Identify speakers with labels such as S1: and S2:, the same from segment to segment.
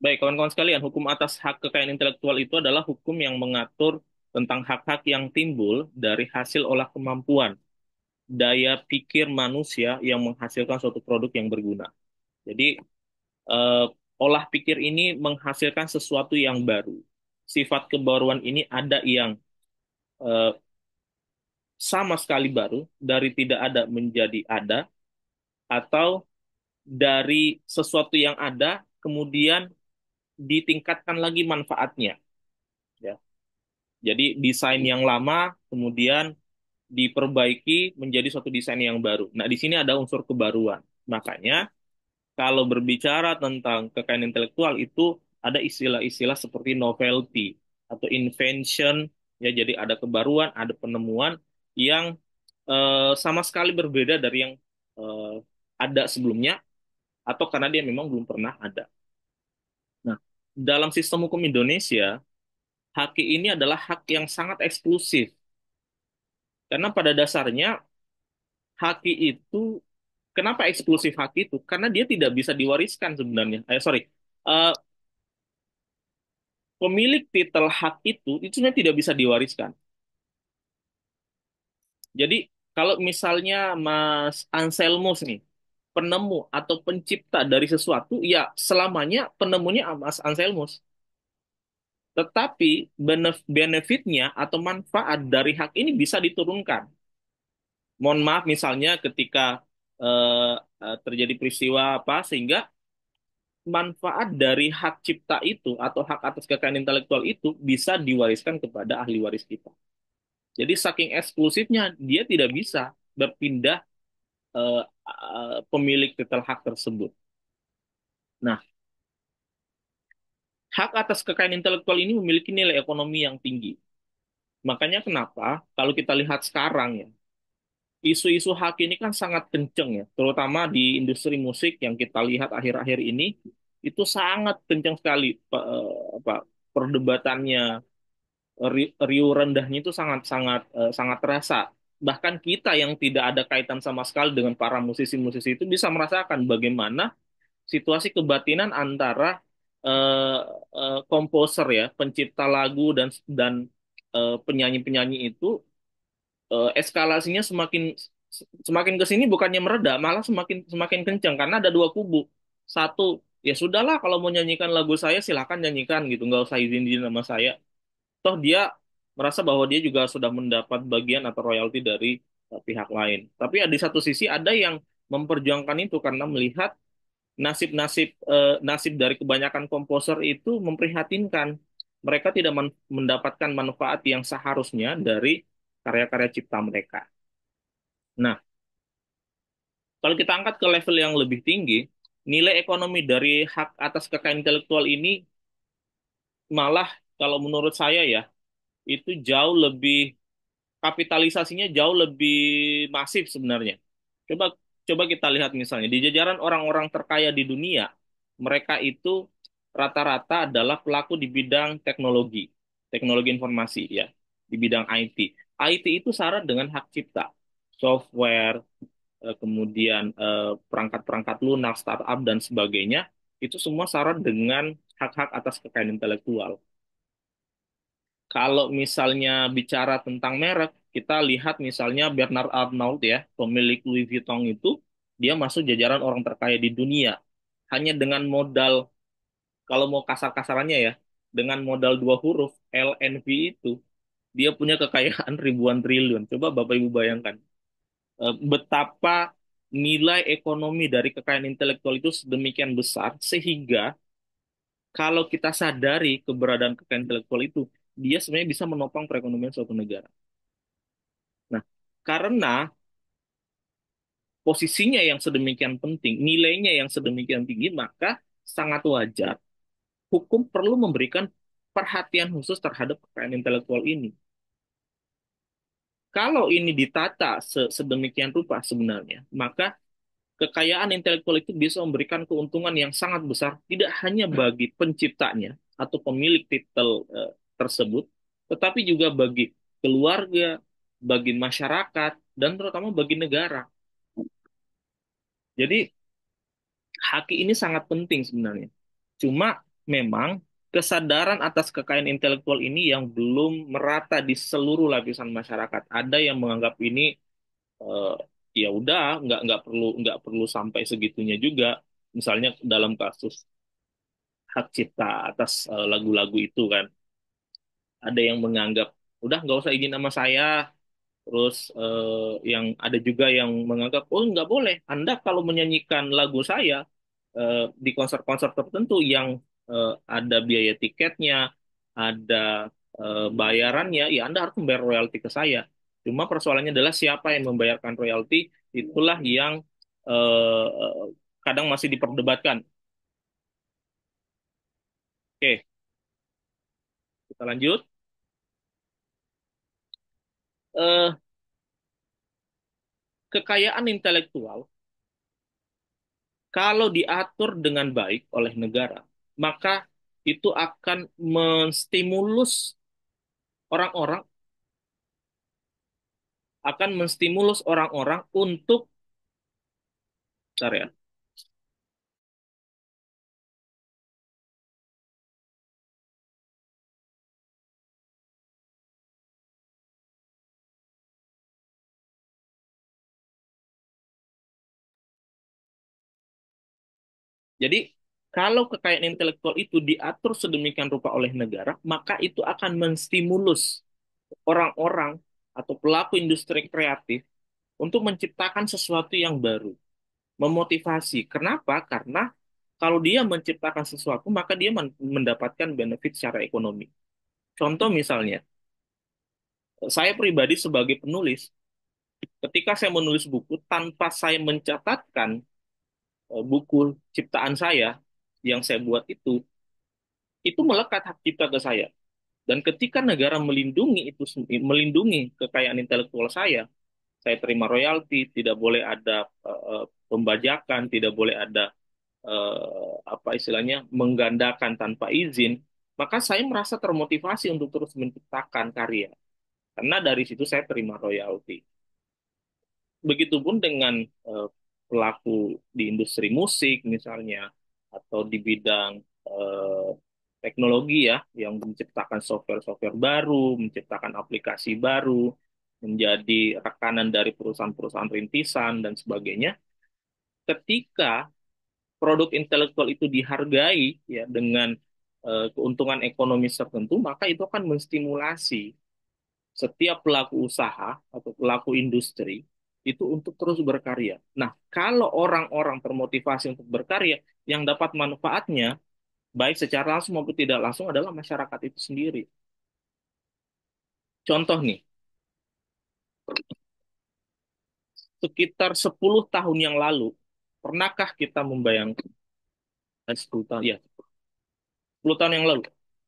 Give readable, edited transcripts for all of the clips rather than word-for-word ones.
S1: Baik, kawan-kawan sekalian, hukum atas hak kekayaan intelektual itu adalah hukum yang mengatur tentang hak-hak yang timbul dari hasil olah kemampuan, daya pikir manusia yang menghasilkan suatu produk yang berguna. Jadi, eh, olah pikir ini menghasilkan sesuatu yang baru. Sifat kebaruan ini ada yang eh, sama sekali baru, dari tidak ada menjadi ada, atau dari sesuatu yang ada, kemudian ditingkatkan lagi manfaatnya. Ya. Jadi desain yang lama kemudian diperbaiki menjadi suatu desain yang baru. Nah, di sini ada unsur kebaruan. Makanya kalau berbicara tentang kekayaan intelektual itu ada istilah-istilah seperti novelty atau invention, ya, jadi ada kebaruan, ada penemuan yang sama sekali berbeda dari yang eh, ada sebelumnya atau karena dia memang belum pernah ada. Nah, dalam sistem hukum Indonesia, hak ini adalah hak yang sangat eksklusif. Karena pada dasarnya haki itu, kenapa eksklusif haki itu? Karena dia tidak bisa diwariskan sebenarnya. Sorry, Eh, pemilik titel hak itu sebenarnya tidak bisa diwariskan. Jadi kalau misalnya Mas Anselmus nih, penemu atau pencipta dari sesuatu, ya selamanya penemunya Mas Anselmus. Tetapi benefitnya atau manfaat dari hak ini bisa diturunkan. Mohon maaf misalnya ketika eh, terjadi peristiwa apa sehingga manfaat dari hak cipta itu atau hak atas kekayaan intelektual itu bisa diwariskan kepada ahli waris kita. Jadi saking eksklusifnya dia tidak bisa berpindah pemilik titel hak tersebut. Nah, hak atas kekayaan intelektual ini memiliki nilai ekonomi yang tinggi. Makanya kenapa kalau kita lihat sekarang ya, isu-isu hak ini kan sangat kenceng ya, terutama di industri musik yang kita lihat akhir-akhir ini itu sangat kenceng sekali apa perdebatannya, riuh rendahnya itu sangat sangat sangat terasa. Bahkan kita yang tidak ada kaitan sama sekali dengan para musisi-musisi itu bisa merasakan bagaimana situasi kebatinan antara eh, komposer ya, pencipta lagu dan penyanyi-penyanyi itu, eskalasinya semakin semakin ke sini bukannya mereda, malah semakin semakin kencang karena ada dua kubu. Satu, ya sudahlah kalau mau nyanyikan lagu saya silahkan nyanyikan gitu, nggak usah izin-izin sama saya. Toh dia merasa bahwa dia juga sudah mendapat bagian atau royalti dari pihak lain. Tapi ya, di satu sisi ada yang memperjuangkan itu karena melihat nasib dari kebanyakan komposer itu memprihatinkan. Mereka tidak mendapatkan manfaat yang seharusnya dari karya-karya cipta mereka. Nah, kalau kita angkat ke level yang lebih tinggi, nilai ekonomi dari hak atas kekayaan intelektual ini malah kalau menurut saya ya, itu jauh lebih, kapitalisasinya jauh lebih masif sebenarnya. Coba coba kita lihat misalnya di jajaran orang-orang terkaya di dunia, mereka itu rata-rata adalah pelaku di bidang teknologi, teknologi informasi ya, di bidang IT. IT itu syarat dengan hak cipta, software, kemudian perangkat-perangkat lunak, startup dan sebagainya, itu semua syarat dengan hak-hak atas kekayaan intelektual. Kalau misalnya bicara tentang merek, kita lihat misalnya Bernard Arnault ya, pemilik Louis Vuitton itu, dia masuk jajaran orang terkaya di dunia. Hanya dengan modal, kalau mau kasar-kasarannya ya, dengan modal dua huruf, LNV itu, dia punya kekayaan ribuan triliun. Coba Bapak Ibu bayangkan, betapa nilai ekonomi dari kekayaan intelektual itu sedemikian besar, sehingga kalau kita sadari keberadaan kekayaan intelektual itu, dia sebenarnya bisa menopang perekonomian suatu negara. Nah, karena posisinya yang sedemikian penting, nilainya yang sedemikian tinggi, maka sangat wajar hukum perlu memberikan perhatian khusus terhadap kekayaan intelektual ini. Kalau ini ditata sedemikian rupa sebenarnya, maka kekayaan intelektual itu bisa memberikan keuntungan yang sangat besar, tidak hanya bagi penciptanya atau pemilik titel tersebut, tetapi juga bagi keluarga, bagi masyarakat, dan terutama bagi negara. Jadi haki ini sangat penting sebenarnya. Cuma memang kesadaran atas kekayaan intelektual ini yang belum merata di seluruh lapisan masyarakat. Ada yang menganggap ini eh, ya udah nggak perlu sampai segitunya juga. Misalnya dalam kasus hak cipta atas lagu-lagu itu kan, ada yang menganggap udah nggak usah izin sama saya. Terus yang ada juga yang menganggap, oh nggak boleh. Anda kalau menyanyikan lagu saya di konser-konser tertentu yang ada biaya tiketnya, ada bayarannya, ya Anda harus membayar royalti ke saya. Cuma persoalannya adalah siapa yang membayarkan royalti, itulah yang kadang masih diperdebatkan. Oke, kita lanjut. Eh, Kekayaan intelektual kalau diatur dengan baik oleh negara, maka itu akan menstimulus orang-orang, untuk, bentar ya. Jadi kalau kekayaan intelektual itu diatur sedemikian rupa oleh negara, maka itu akan menstimulus orang-orang atau pelaku industri kreatif untuk menciptakan sesuatu yang baru, memotivasi. Kenapa? Karena kalau dia menciptakan sesuatu, maka dia mendapatkan benefit secara ekonomi. Contoh misalnya, saya pribadi sebagai penulis, ketika saya menulis buku tanpa saya mencatatkan buku ciptaan saya yang saya buat itu melekat hak cipta ke saya. Dan ketika negara melindungi kekayaan intelektual saya terima royalti, tidak boleh ada pembajakan, tidak boleh ada apa istilahnya menggandakan tanpa izin, maka saya merasa termotivasi untuk terus menciptakan karya. Karena dari situ saya terima royalti. Begitupun dengan eh, pelaku di industri musik misalnya atau di bidang eh, teknologi ya yang menciptakan software-software baru, menciptakan aplikasi baru, menjadi rekanan dari perusahaan-perusahaan rintisan dan sebagainya. Ketika produk intelektual itu dihargai ya dengan keuntungan ekonomi tertentu, maka itu akan menstimulasi setiap pelaku usaha atau pelaku industri itu untuk terus berkarya. Nah, kalau orang-orang termotivasi untuk berkarya, yang dapat manfaatnya, baik secara langsung maupun tidak langsung, adalah masyarakat itu sendiri. Contoh nih, sekitar 10 tahun yang lalu, pernahkah kita membayangkan, 10 tahun, ya, 10 tahun yang lalu,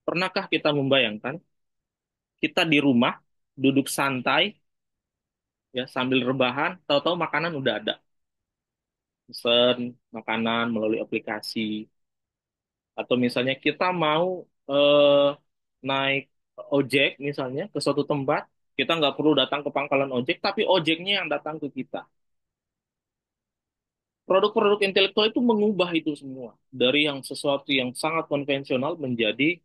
S1: pernahkah kita membayangkan, kita di rumah, duduk santai, ya sambil rebahan, tahu-tahu makanan udah ada. Pesan makanan melalui aplikasi, atau misalnya kita mau naik ojek misalnya ke suatu tempat, kita nggak perlu datang ke pangkalan ojek, tapi ojeknya yang datang ke kita. Produk-produk intelektual itu mengubah itu semua dari yang sesuatu yang sangat konvensional menjadi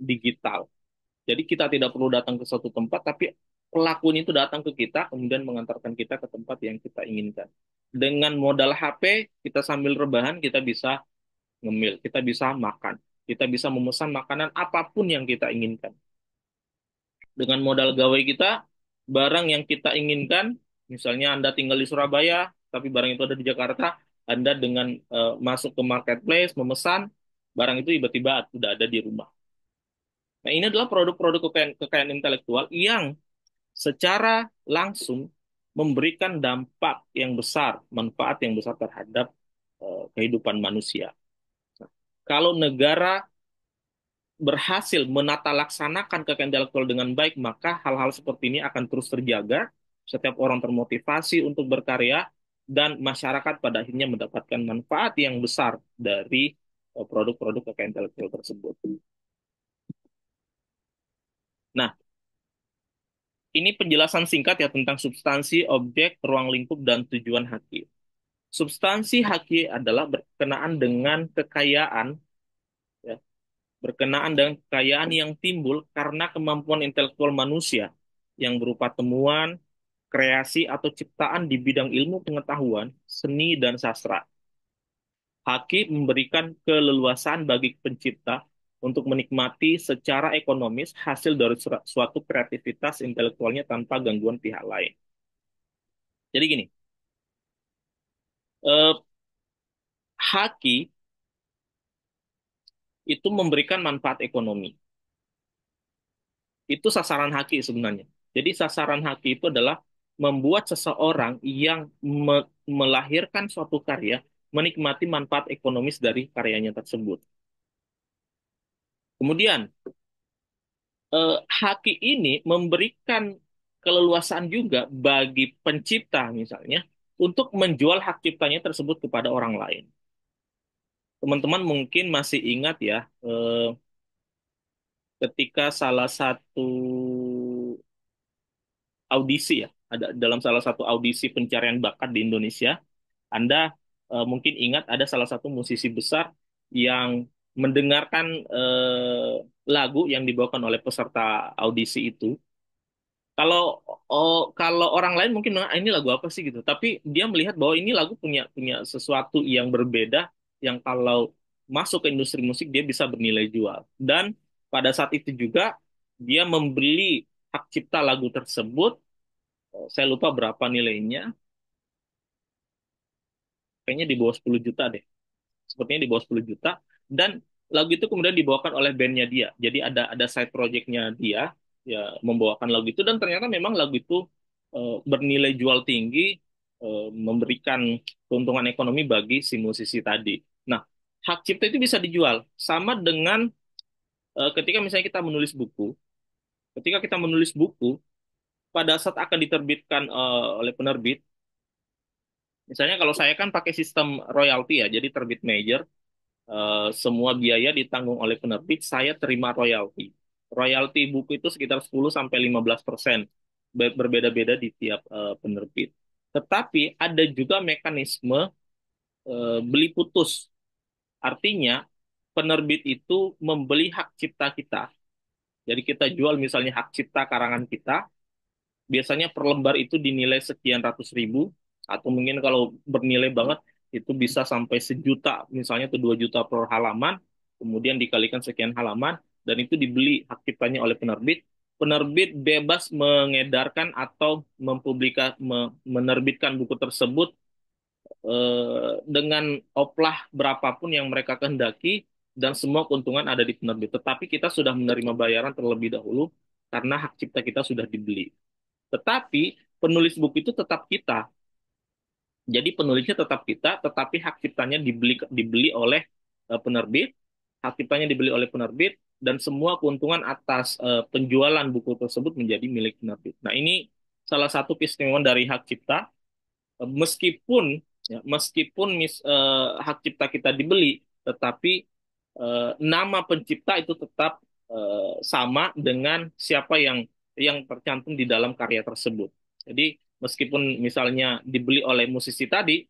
S1: digital. Jadi kita tidak perlu datang ke suatu tempat, tapi pelakunya itu datang ke kita, kemudian mengantarkan kita ke tempat yang kita inginkan. Dengan modal HP, kita sambil rebahan, kita bisa ngemil, kita bisa makan, kita bisa memesan makanan apapun yang kita inginkan. Dengan modal gawe kita, barang yang kita inginkan, misalnya Anda tinggal di Surabaya, tapi barang itu ada di Jakarta, Anda dengan masuk ke marketplace, memesan, barang itu tiba-tiba sudah ada di rumah. Nah, ini adalah produk-produk kekayaan intelektual yang secara langsung memberikan dampak yang besar, manfaat yang besar terhadap kehidupan manusia. Nah, kalau negara berhasil menata laksanakan kekayaan intelektual dengan baik, maka hal-hal seperti ini akan terus terjaga, setiap orang termotivasi untuk berkarya, dan masyarakat pada akhirnya mendapatkan manfaat yang besar dari produk-produk kekayaan intelektual tersebut. Nah, ini penjelasan singkat ya tentang substansi, objek, ruang lingkup, dan tujuan haki. Substansi haki adalah berkenaan dengan kekayaan berkenaan dengan kekayaan yang timbul karena kemampuan intelektual manusia yang berupa temuan, kreasi, atau ciptaan di bidang ilmu pengetahuan, seni, dan sastra. Haki memberikan keleluasaan bagi pencipta untuk menikmati secara ekonomis hasil dari suatu kreativitas intelektualnya tanpa gangguan pihak lain. Jadi gini, eh, haki itu memberikan manfaat ekonomi. Itu sasaran haki sebenarnya. Jadi sasaran haki itu adalah membuat seseorang yang melahirkan suatu karya menikmati manfaat ekonomis dari karyanya tersebut. Kemudian, haki ini memberikan keleluasaan juga bagi pencipta misalnya untuk menjual hak ciptanya tersebut kepada orang lain. Teman-teman mungkin masih ingat ya, ketika salah satu audisi ya, ada dalam salah satu audisi pencarian bakat di Indonesia, Anda mungkin ingat ada salah satu musisi besar yang mendengarkan lagu yang dibawakan oleh peserta audisi itu. Kalau kalau orang lain mungkin "Ah, ini lagu apa sih gitu, tapi dia melihat bahwa ini lagu punya punya sesuatu yang berbeda yang kalau masuk ke industri musik dia bisa bernilai jual. Dan pada saat itu juga dia membeli hak cipta lagu tersebut, saya lupa berapa nilainya, kayaknya di bawah 10 juta deh. Sepertinya di bawah 10 juta. Dan lagu itu kemudian dibawakan oleh bandnya dia. Jadi ada side projectnya dia ya membawakan lagu itu dan ternyata memang lagu itu bernilai jual tinggi, memberikan keuntungan ekonomi bagi si musisi tadi. Nah, hak cipta itu bisa dijual sama dengan ketika misalnya kita menulis buku. Ketika kita menulis buku, pada saat akan diterbitkan oleh penerbit, misalnya kalau saya kan pakai sistem royalti ya, jadi terbit major, semua biaya ditanggung oleh penerbit, saya terima royalti. Royalti buku itu sekitar 10 sampai 15%, berbeda-beda di tiap penerbit. Tetapi ada juga mekanisme beli putus. Artinya penerbit itu membeli hak cipta kita. Jadi kita jual misalnya hak cipta karangan kita, biasanya per lembar itu dinilai sekian ratus ribu, atau mungkin kalau bernilai banget itu bisa sampai sejuta, misalnya itu 2 juta per halaman, kemudian dikalikan sekian halaman, dan itu dibeli hak ciptanya oleh penerbit. Penerbit bebas mengedarkan atau menerbitkan buku tersebut dengan oplah berapapun yang mereka kehendaki, dan semua keuntungan ada di penerbit. Tetapi kita sudah menerima bayaran terlebih dahulu karena hak cipta kita sudah dibeli. Tetapi penulis buku itu tetap kita. Jadi penulisnya tetap kita, tetapi hak ciptanya dibeli dibeli oleh penerbit, hak ciptanya dibeli oleh penerbit, dan semua keuntungan atas penjualan buku tersebut menjadi milik penerbit. Nah, ini salah satu keistimewaan dari hak cipta. Meskipun ya, meskipun hak cipta kita dibeli, tetapi nama pencipta itu tetap sama dengan siapa yang tercantum di dalam karya tersebut. Jadi meskipun misalnya dibeli oleh musisi tadi,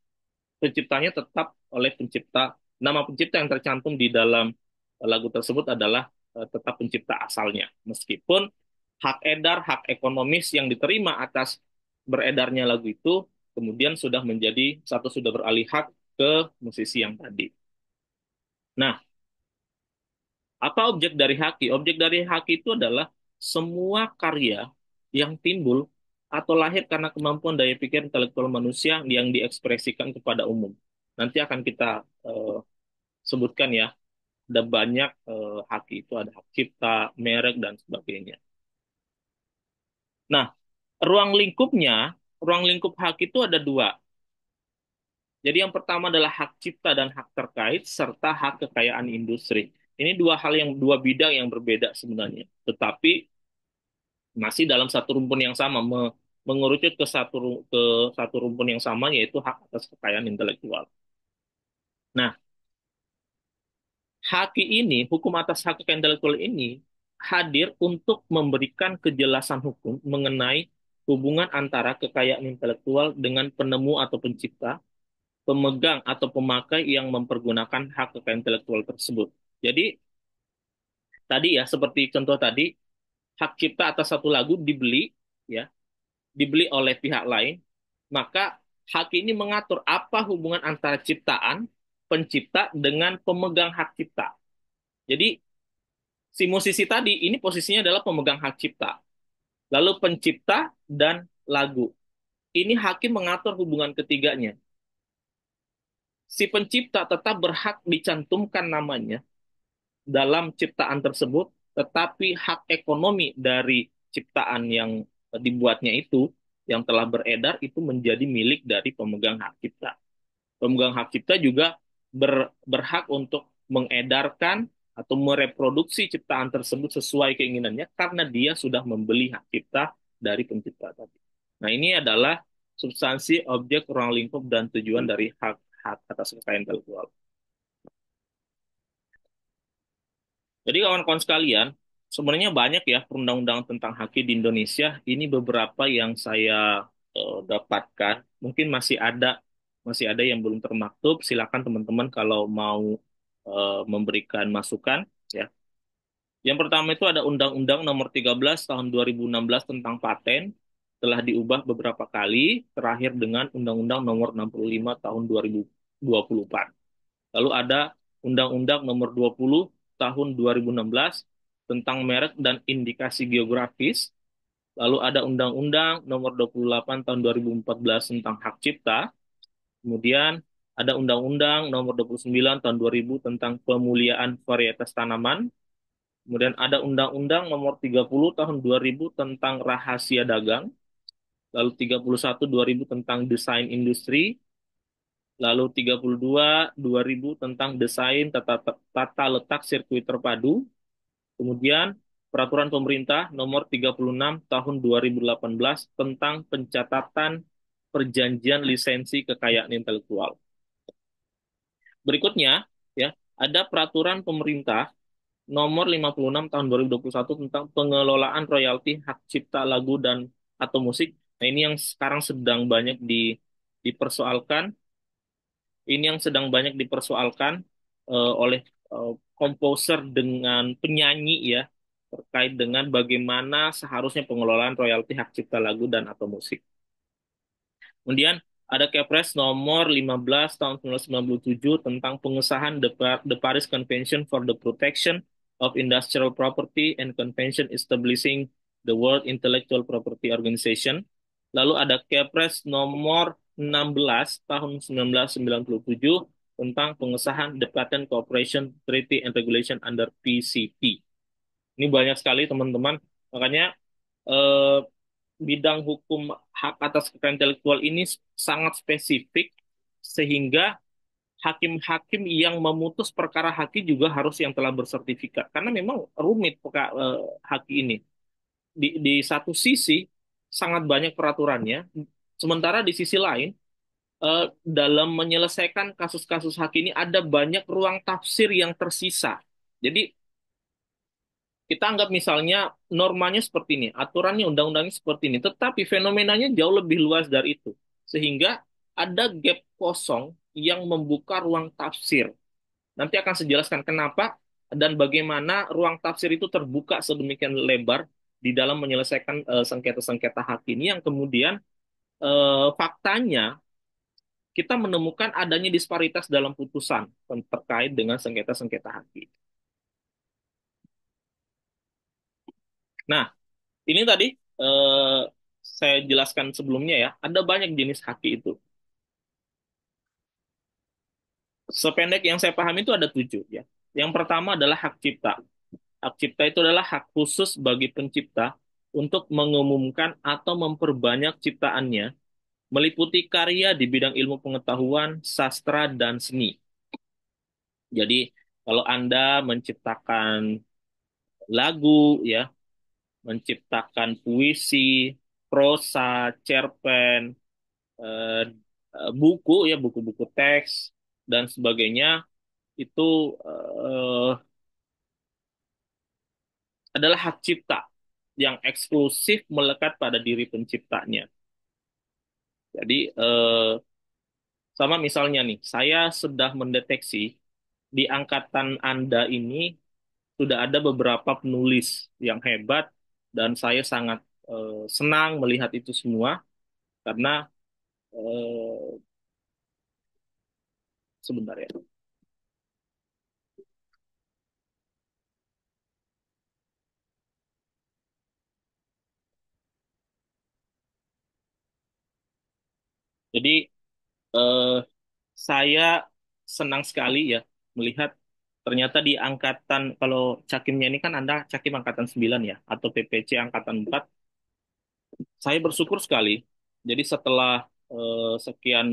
S1: penciptanya tetap oleh pencipta. Nama pencipta yang tercantum di dalam lagu tersebut adalah tetap pencipta asalnya. Meskipun hak edar, hak ekonomis yang diterima atas beredarnya lagu itu kemudian sudah menjadi satu sudah beralih hak ke musisi yang tadi. Nah, apa objek dari haki? Objek dari haki itu adalah semua karya yang timbul atau lahir karena kemampuan daya pikir intelektual manusia yang diekspresikan kepada umum. Nanti akan kita eh, sebutkan ya, ada banyak haki itu, ada hak cipta, merek, dan sebagainya. Nah, ruang lingkupnya, ruang lingkup hak itu ada dua. Jadi yang pertama adalah hak cipta dan hak terkait, serta hak kekayaan industri. Ini dua bidang yang berbeda sebenarnya. Tetapi masih dalam satu rumpun yang sama, mengerucut ke satu rumpun yang sama, yaitu hak atas kekayaan intelektual. Nah, haki ini, hukum atas hak kekayaan intelektual ini hadir untuk memberikan kejelasan hukum mengenai hubungan antara kekayaan intelektual dengan penemu atau pencipta, pemegang atau pemakai yang mempergunakan hak kekayaan intelektual tersebut. Jadi, Tadi ya, seperti contoh tadi, hak cipta atas satu lagu dibeli, ya, dibeli oleh pihak lain, maka hak ini mengatur apa hubungan antara ciptaan, pencipta dengan pemegang hak cipta. Jadi si musisi tadi ini posisinya adalah pemegang hak cipta, lalu pencipta dan lagu. Ini hakim mengatur hubungan ketiganya. Si pencipta tetap berhak dicantumkan namanya dalam ciptaan tersebut, tetapi hak ekonomi dari ciptaan yang dibuatnya itu, yang telah beredar, itu menjadi milik dari pemegang hak cipta. Pemegang hak cipta juga berhak untuk mengedarkan atau mereproduksi ciptaan tersebut sesuai keinginannya karena dia sudah membeli hak cipta dari pencipta tadi. Nah, ini adalah substansi, objek, ruang lingkup, dan tujuan dari hak atas kekayaan intelektual. Jadi kawan-kawan sekalian, sebenarnya banyak ya perundang-undangan tentang haki di Indonesia. Ini beberapa yang saya dapatkan. Mungkin masih ada yang belum termaktub. Silakan teman-teman kalau mau memberikan masukan ya. Yang pertama itu ada Undang-Undang Nomor 13 Tahun 2016 tentang paten, telah diubah beberapa kali, terakhir dengan Undang-Undang Nomor 65 Tahun 2024. Lalu ada Undang-Undang Nomor 20 Tahun 2016 tentang merek dan indikasi geografis. Lalu ada Undang-Undang Nomor 28 Tahun 2014 tentang hak cipta. Kemudian ada Undang-Undang Nomor 29 Tahun 2000 tentang pemuliaan varietas tanaman. Kemudian ada Undang-Undang Nomor 30 Tahun 2000 tentang rahasia dagang. Lalu 31 2000 tentang desain industri. Lalu 32 2000 tentang desain tata letak sirkuit terpadu. Kemudian Peraturan Pemerintah Nomor 36 Tahun 2018 tentang pencatatan perjanjian lisensi kekayaan intelektual. Berikutnya, ya, ada Peraturan Pemerintah Nomor 56 Tahun 2021 tentang pengelolaan royalti hak cipta lagu dan atau musik. Nah, ini yang sekarang sedang banyak dipersoalkan. Ini yang sedang banyak dipersoalkan oleh komposer dengan penyanyi ya, terkait dengan bagaimana seharusnya pengelolaan royalti hak cipta lagu dan atau musik. Kemudian ada Kepres nomor 15 tahun 1997 tentang pengesahan the Paris Convention for the Protection of Industrial Property and Convention establishing the World Intellectual Property Organization. Lalu ada Kepres nomor 16 tahun 1997 tentang pengesahan the Patent Cooperation Treaty and Regulation under PCT. Ini banyak sekali teman-teman. Makanya eh, bidang hukum hak atas kekayaan intelektual ini sangat spesifik sehingga hakim-hakim yang memutus perkara haki juga harus yang telah bersertifikat karena memang rumit haki ini di satu sisi sangat banyak peraturannya sementara di sisi lain dalam menyelesaikan kasus-kasus haki ini ada banyak ruang tafsir yang tersisa jadi kita anggap misalnya normanya seperti ini, aturannya undang-undangnya seperti ini, tetapi fenomenanya jauh lebih luas dari itu. Sehingga ada gap kosong yang membuka ruang tafsir. Nanti akan saya jelaskan kenapa dan bagaimana ruang tafsir itu terbuka sedemikian lebar di dalam menyelesaikan sengketa-sengketa hak ini yang kemudian faktanya kita menemukan adanya disparitas dalam putusan terkait dengan sengketa-sengketa hak. Nah, ini tadi eh, saya jelaskan sebelumnya ya, ada banyak jenis haki itu. Sependek yang saya pahami itu ada 7 ya. Yang pertama adalah hak cipta. Hak cipta itu adalah hak khusus bagi pencipta untuk mengumumkan atau memperbanyak ciptaannya, meliputi karya di bidang ilmu pengetahuan, sastra, dan seni. Jadi, kalau Anda menciptakan lagu, ya, menciptakan puisi, prosa, cerpen, eh, buku ya buku-buku teks dan sebagainya itu eh, adalah hak cipta yang eksklusif melekat pada diri penciptanya. Jadi sama misalnya nih, saya sudah mendeteksi di angkatan Anda ini sudah ada beberapa penulis yang hebat dan saya sangat senang melihat itu semua karena eh, sebentar ya. Jadi eh, saya senang sekali ya melihat ternyata di angkatan kalau Cakimnya ini kan Anda Cakim angkatan 9 ya atau PPC angkatan 4. Saya bersyukur sekali. Jadi setelah sekian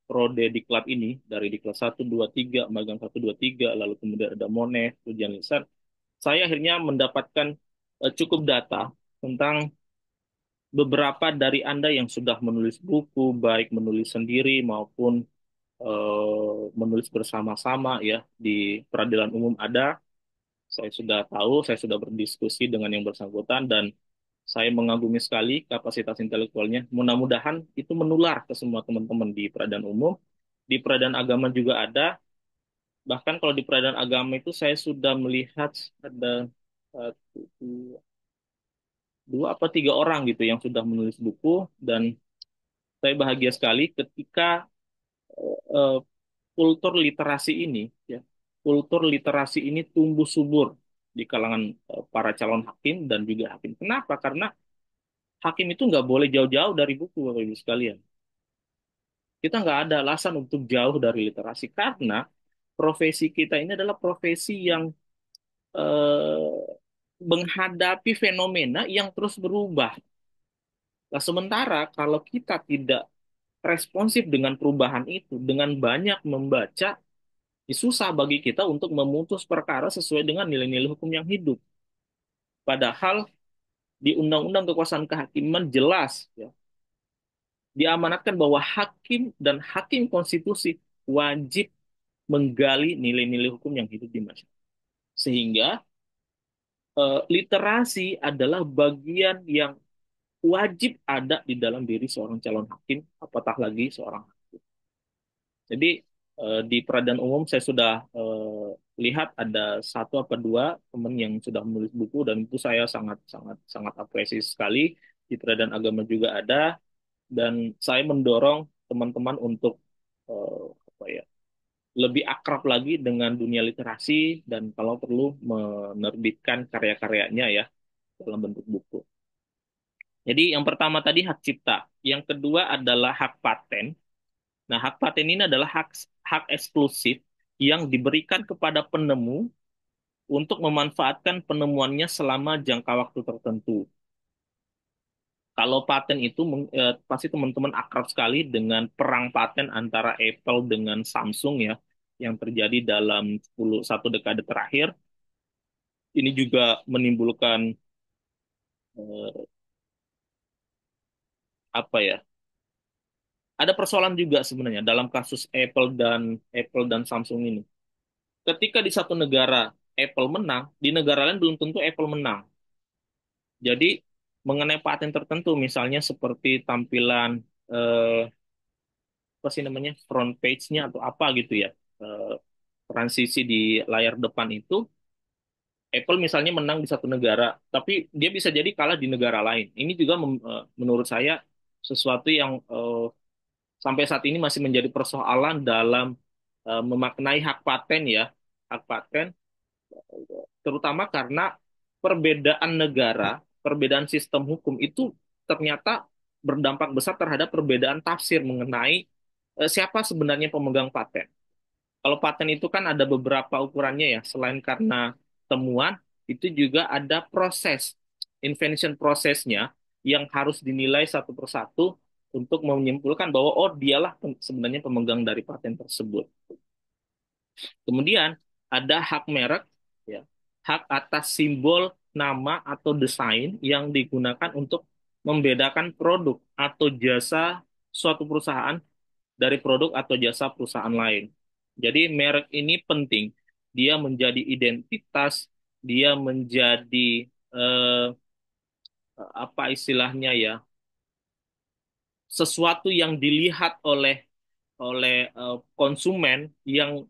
S1: prode diklat ini dari diklat 1, 2, 3, magang 1, 2, 3, lalu kemudian ada Mones, ujian lisan, saya akhirnya mendapatkan cukup data tentang beberapa dari Anda yang sudah menulis buku, baik menulis sendiri maupun menulis bersama-sama ya di peradilan umum ada. Saya sudah tahu, saya sudah berdiskusi dengan yang bersangkutan dan saya mengagumi sekali kapasitas intelektualnya. Mudah-mudahan itu menular ke semua teman-teman di peradilan umum. Di peradilan agama juga ada. Bahkan kalau di peradilan agama itu saya sudah melihat ada satu, dua apa tiga orang gitu yang sudah menulis buku dan saya bahagia sekali ketika eh, kultur literasi ini ya kultur literasi ini tumbuh subur di kalangan para calon hakim dan juga hakim. Kenapa? Karena hakim itu nggak boleh jauh-jauh dari buku, Bapak Ibu sekalian. Kita nggak ada alasan untuk jauh dari literasi karena profesi kita ini adalah profesi yang eh, menghadapi fenomena yang terus berubah. Nah, sementara kalau kita tidak responsif dengan perubahan itu, dengan banyak membaca, ya susah bagi kita untuk memutus perkara sesuai dengan nilai-nilai hukum yang hidup. Padahal di Undang-Undang Kekuasaan Kehakiman jelas ya, diamanatkan bahwa hakim dan hakim konstitusi wajib menggali nilai-nilai hukum yang hidup di masyarakat. Sehingga literasi adalah bagian yang wajib ada di dalam diri seorang calon hakim, apatah lagi seorang hakim. Jadi di peradilan umum saya sudah lihat ada satu apa dua teman yang sudah menulis buku dan itu saya sangat sangat sangat apresiasi sekali. Di peradilan agama juga ada dan saya mendorong teman-teman untuk apa ya lebih akrab lagi dengan dunia literasi dan kalau perlu menerbitkan karya-karyanya ya dalam bentuk buku. Jadi yang pertama tadi hak cipta, yang kedua adalah hak paten. Nah, hak paten ini adalah hak hak eksklusif yang diberikan kepada penemu untuk memanfaatkan penemuannya selama jangka waktu tertentu. Kalau paten itu pasti teman-teman akrab sekali dengan perang paten antara Apple dengan Samsung ya yang terjadi dalam 1 dekade terakhir. Ini juga menimbulkan eh, apa ya? Ada persoalan juga sebenarnya dalam kasus Apple dan Samsung ini. Ketika di satu negara Apple menang, di negara lain belum tentu Apple menang. Jadi mengenai paten tertentu, misalnya seperti tampilan eh, apa sih namanya front page-nya atau apa gitu ya, eh, transisi di layar depan itu, Apple misalnya menang di satu negara, tapi dia bisa jadi kalah di negara lain. Ini juga menurut saya sesuatu yang sampai saat ini masih menjadi persoalan dalam memaknai hak paten ya, hak paten terutama karena perbedaan negara, perbedaan sistem hukum itu ternyata berdampak besar terhadap perbedaan tafsir mengenai siapa sebenarnya pemegang paten. Kalau paten itu kan ada beberapa ukurannya ya, selain karena temuan, itu juga ada proses, invention prosesnya yang harus dinilai satu persatu untuk menyimpulkan bahwa oh dialah sebenarnya pemegang dari paten tersebut. Kemudian ada hak merek, ya, hak atas simbol, nama atau desain yang digunakan untuk membedakan produk atau jasa suatu perusahaan dari produk atau jasa perusahaan lain. Jadi merek ini penting. Dia menjadi identitas, dia menjadi eh, apa istilahnya ya, sesuatu yang dilihat oleh konsumen yang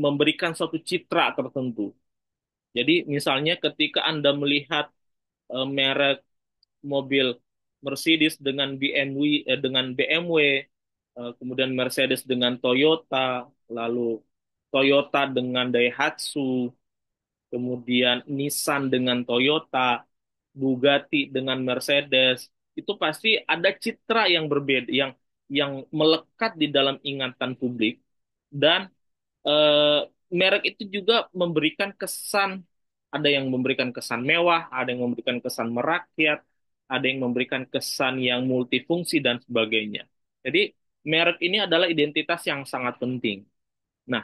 S1: memberikan suatu citra tertentu. Jadi misalnya ketika Anda melihat merek mobil Mercedes dengan BMW, kemudian Mercedes dengan Toyota, lalu Toyota dengan Daihatsu, kemudian Nissan dengan Toyota, Bugatti dengan Mercedes, itu pasti ada citra yang berbeda, yang melekat di dalam ingatan publik, dan eh, merek itu juga memberikan kesan, ada yang memberikan kesan mewah, ada yang memberikan kesan merakyat, ada yang memberikan kesan yang multifungsi dan sebagainya. Jadi merek ini adalah identitas yang sangat penting. Nah,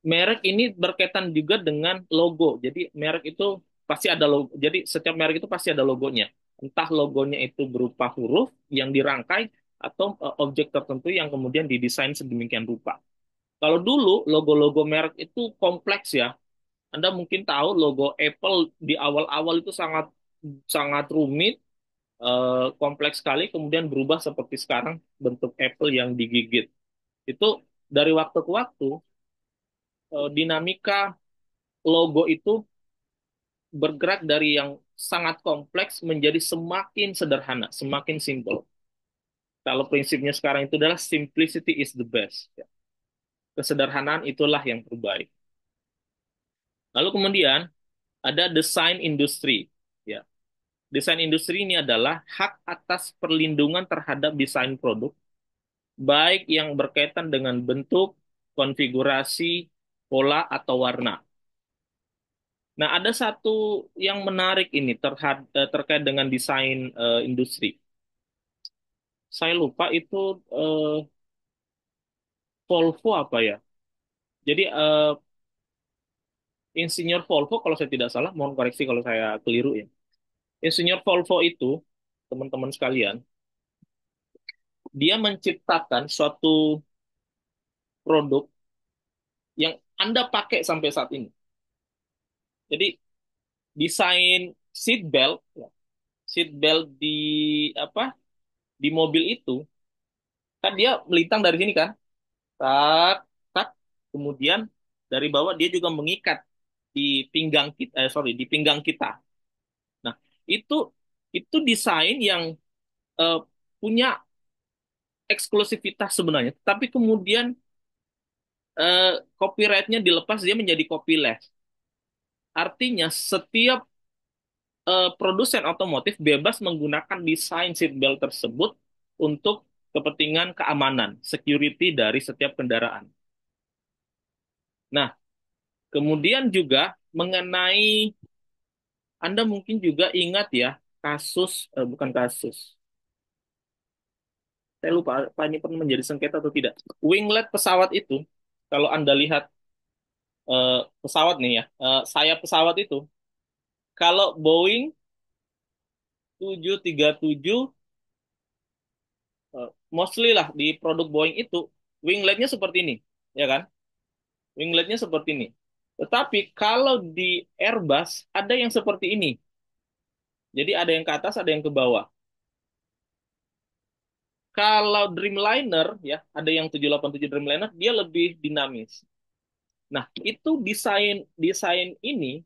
S1: merek ini berkaitan juga dengan logo. Jadi merek itu pasti ada logo. Jadi setiap merek itu pasti ada logonya. Entah logonya itu berupa huruf yang dirangkai atau objek tertentu yang kemudian didesain sedemikian rupa. Kalau dulu logo-logo merek itu kompleks ya. Anda mungkin tahu logo Apple di awal-awal itu sangat sangat rumit, kompleks sekali, kemudian berubah seperti sekarang bentuk Apple yang digigit. Itu dari waktu ke waktu, dinamika logo itu bergerak dari yang sangat kompleks menjadi semakin sederhana, semakin simple. Kalau prinsipnya sekarang itu adalah simplicity is the best. Ya. Kesederhanaan itulah yang terbaik. Lalu kemudian ada desain industri. Ya, desain industri ini adalah hak atas perlindungan terhadap desain produk, baik yang berkaitan dengan bentuk, konfigurasi, pola, atau warna. Nah, ada satu yang menarik ini terkait dengan desain industri. Saya lupa itu eh, Volvo apa ya. Jadi Insinyur Volvo kalau saya tidak salah, mohon koreksi kalau saya keliru ya. Insinyur Volvo itu, teman-teman sekalian, dia menciptakan suatu produk yang Anda pakai sampai saat ini. Jadi desain seat belt, ya, seat belt di apa di mobil itu kan dia melintang dari sini kan, tak tak, kemudian dari bawah dia juga mengikat di pinggang kita, di pinggang kita. Nah, itu itu desain yang eh, punya eksklusivitas sebenarnya, tapi kemudian copyrightnya dilepas dia menjadi copyleft. Artinya setiap produsen otomotif bebas menggunakan desain seatbelt tersebut untuk kepentingan keamanan, security dari setiap kendaraan. Nah, kemudian juga mengenai, Anda mungkin juga ingat ya, bukan kasus, saya lupa apa ini pernah menjadi sengketa atau tidak. Winglet pesawat itu, kalau Anda lihat pesawat nih ya, sayap pesawat itu, kalau Boeing 737, mostly lah di produk Boeing itu, wingletnya seperti ini, ya kan? Wingletnya seperti ini. Tetapi kalau di Airbus ada yang seperti ini. Jadi ada yang ke atas, ada yang ke bawah. Kalau Dreamliner ya, ada yang 787 Dreamliner, dia lebih dinamis. Nah, itu desain desain ini,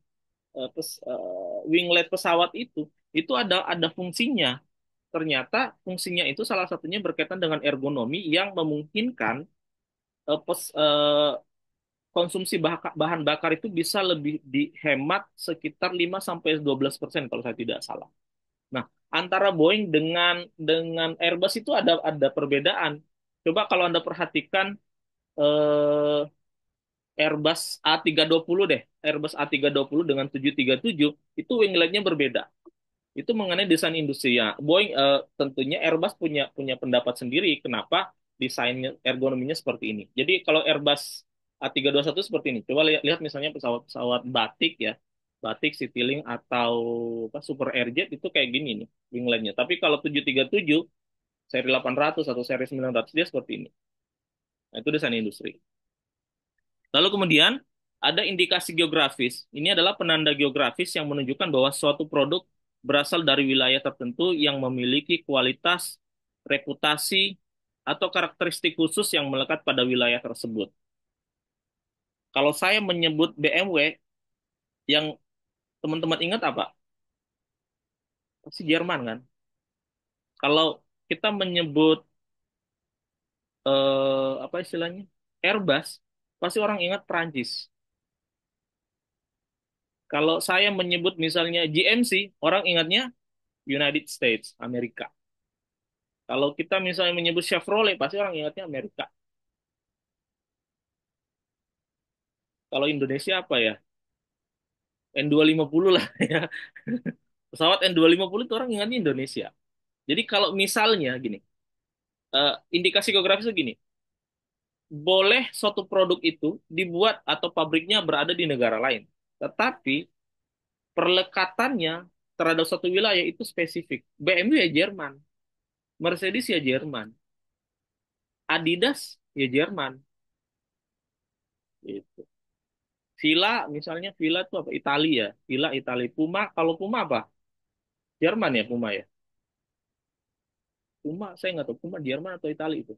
S1: winglet pesawat itu ada fungsinya. Ternyata fungsinya itu salah satunya berkaitan dengan ergonomi yang memungkinkan konsumsi bahan bakar itu bisa lebih dihemat sekitar 5 sampai 12% kalau saya tidak salah. Nah, antara Boeing dengan Airbus itu ada perbedaan. Coba kalau Anda perhatikan eh, Airbus A320 deh, Airbus A320 dengan 737 itu wingletnya berbeda. Itu mengenai desain industri ya. Boeing tentunya Airbus punya punya pendapat sendiri kenapa desainnya ergonominya seperti ini. Jadi kalau Airbus A321 seperti ini. Coba lihat misalnya pesawat-pesawat Batik ya. Batik, Citylink atau apa Super Airjet itu kayak gini nih wingletnya. Tapi kalau 737 seri 800 atau seri 900 dia seperti ini. Nah, itu desain industri. Lalu kemudian ada indikasi geografis. Ini adalah penanda geografis yang menunjukkan bahwa suatu produk berasal dari wilayah tertentu yang memiliki kualitas, reputasi, atau karakteristik khusus yang melekat pada wilayah tersebut. Kalau saya menyebut BMW, Yang teman-teman ingat apa? Pasti Jerman kan? Kalau kita menyebut apa istilahnya? Airbus, pasti orang ingat Prancis. Kalau saya menyebut misalnya GMC, orang ingatnya United States, Amerika. Kalau kita misalnya menyebut Chevrolet, pasti orang ingatnya Amerika. Kalau Indonesia apa ya? N250 lah ya. Pesawat N250 itu orang ingatnya Indonesia. Jadi kalau misalnya gini, indikasi geografis itu gini, boleh suatu produk itu dibuat atau pabriknya berada di negara lain, tetapi perlekatannya terhadap suatu wilayah itu spesifik. BMW ya Jerman, Mercedes ya Jerman, Adidas ya Jerman. Gitu. Fila misalnya Fila itu apa? Italia, Fila Italia. Puma kalau Puma apa? Jerman ya Puma ya. Puma saya nggak tahu Puma Jerman atau Italia itu.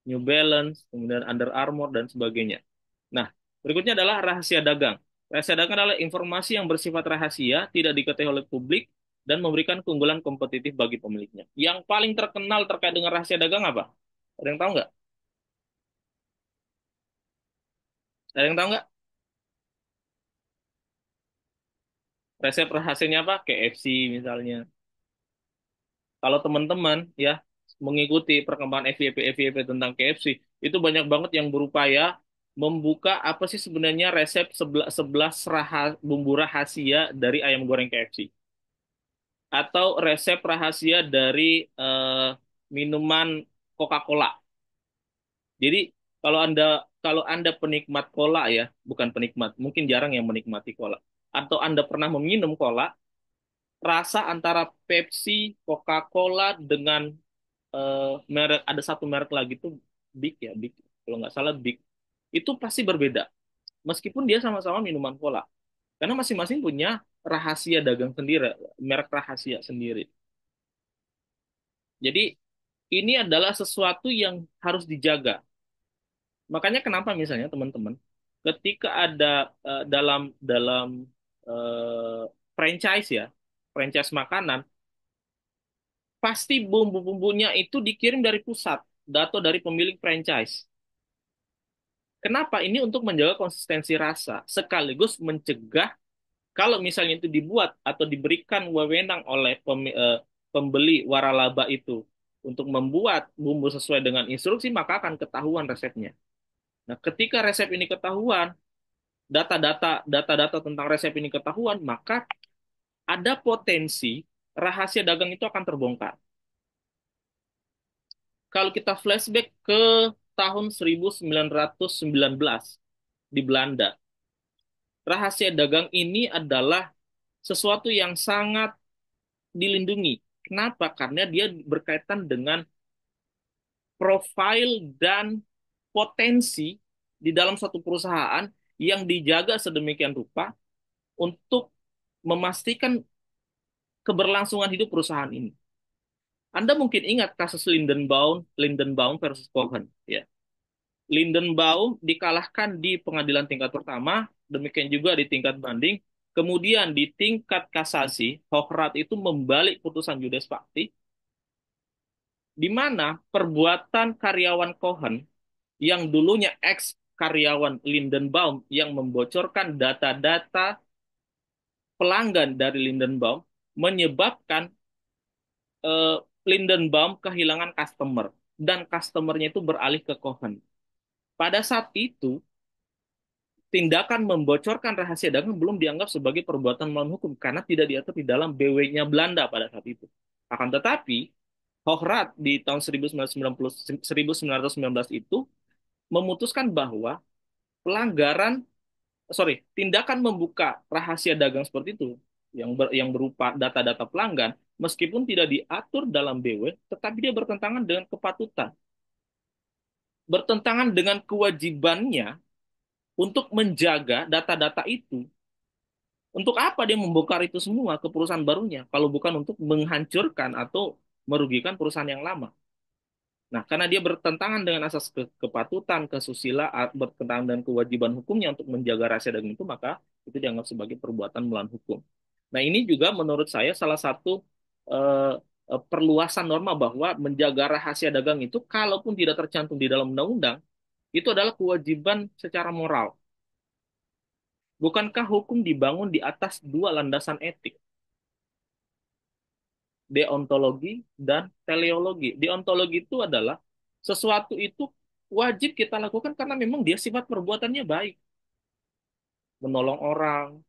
S1: New Balance, kemudian Under Armour dan sebagainya. Nah, berikutnya adalah rahasia dagang. Rahasia dagang adalah informasi yang bersifat rahasia, tidak diketahui oleh publik, dan memberikan keunggulan kompetitif bagi pemiliknya. Yang paling terkenal terkait dengan rahasia dagang apa? Ada yang tahu nggak? Ada yang tahu nggak? Resep rahasianya apa? KFC misalnya. Kalau teman-teman ya mengikuti perkembangan FYP tentang KFC, itu banyak banget yang berupaya membuka apa sih sebenarnya resep 11 bumbu rahasia dari ayam goreng KFC atau resep rahasia dari minuman Coca-Cola. Jadi kalau Anda penikmat cola ya, bukan penikmat, mungkin jarang yang menikmati cola. Atau Anda pernah meminum cola, rasa antara Pepsi, Coca-Cola dengan merek ada satu merek lagi tuh Big ya Big kalau nggak salah Big itu pasti berbeda meskipun dia sama-sama minuman cola karena masing-masing punya rahasia dagang sendiri merek rahasia sendiri jadi ini adalah sesuatu yang harus dijaga makanya kenapa misalnya teman-teman ketika ada dalam dalam eh, franchise ya franchise makanan pasti bumbu-bumbunya itu dikirim dari pusat atau dari pemilik franchise. Kenapa? Ini untuk menjaga konsistensi rasa, sekaligus mencegah kalau misalnya itu dibuat atau diberikan wewenang oleh pembeli waralaba itu untuk membuat bumbu sesuai dengan instruksi, maka akan ketahuan resepnya. Nah, ketika resep ini ketahuan, data-data tentang resep ini ketahuan, maka ada potensi rahasia dagang itu akan terbongkar. Kalau kita flashback ke tahun 1919 di Belanda, rahasia dagang ini adalah sesuatu yang sangat dilindungi. Kenapa? Karena dia berkaitan dengan profil dan potensi di dalam suatu perusahaan yang dijaga sedemikian rupa untuk memastikan keberlangsungan hidup perusahaan ini. Anda mungkin ingat kasus Lindenbaum versus Cohen. Ya. Lindenbaum dikalahkan di pengadilan tingkat pertama, demikian juga di tingkat banding. Kemudian di tingkat kasasi, Hochrat itu membalik putusan Judes Pacti, di mana perbuatan karyawan Cohen yang dulunya ex karyawan Lindenbaum yang membocorkan data-data pelanggan dari Lindenbaum menyebabkan eh, Lindenbaum kehilangan customer dan customernya itu beralih ke Cohen. Pada saat itu tindakan membocorkan rahasia dagang belum dianggap sebagai perbuatan melawan hukum karena tidak diatur di dalam BW-nya Belanda pada saat itu. Akan tetapi, Hochrat di tahun 1919 itu memutuskan bahwa pelanggaran, tindakan membuka rahasia dagang seperti itu yang berupa data-data pelanggan, meskipun tidak diatur dalam BW, tetapi dia bertentangan dengan kepatutan, bertentangan dengan kewajibannya untuk menjaga data-data itu. Untuk apa dia membongkar itu semua ke perusahaan barunya, kalau bukan untuk menghancurkan atau merugikan perusahaan yang lama? Nah, karena dia bertentangan dengan asas kepatutan, kesusilaan, bertentangan dengan kewajiban hukumnya untuk menjaga rahasia dagang itu, maka itu dianggap sebagai perbuatan melawan hukum. Nah, ini juga menurut saya salah satu eh, perluasan norma bahwa menjaga rahasia dagang itu, kalaupun tidak tercantum di dalam undang-undang, itu adalah kewajiban secara moral. Bukankah hukum dibangun di atas dua landasan etik, deontologi dan teleologi? Deontologi itu adalah sesuatu itu wajib kita lakukan karena memang dia sifat perbuatannya baik, menolong orang,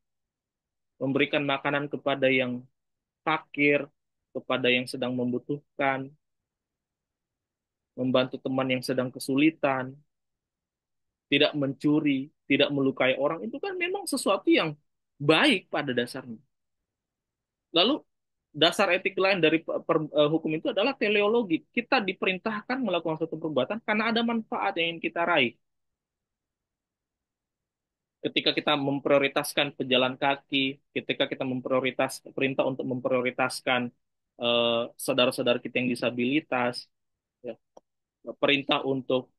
S1: memberikan makanan kepada yang fakir, kepada yang sedang membutuhkan, membantu teman yang sedang kesulitan, tidak mencuri, tidak melukai orang, itu kan memang sesuatu yang baik pada dasarnya. Lalu dasar etik lain dari hukum itu adalah teleologi. Kita diperintahkan melakukan suatu perbuatan karena ada manfaat yang ingin kita raih. Ketika kita memprioritaskan pejalan kaki, ketika kita memprioritas perintah untuk memprioritaskan saudara-saudara kita yang disabilitas, ya, perintah untuk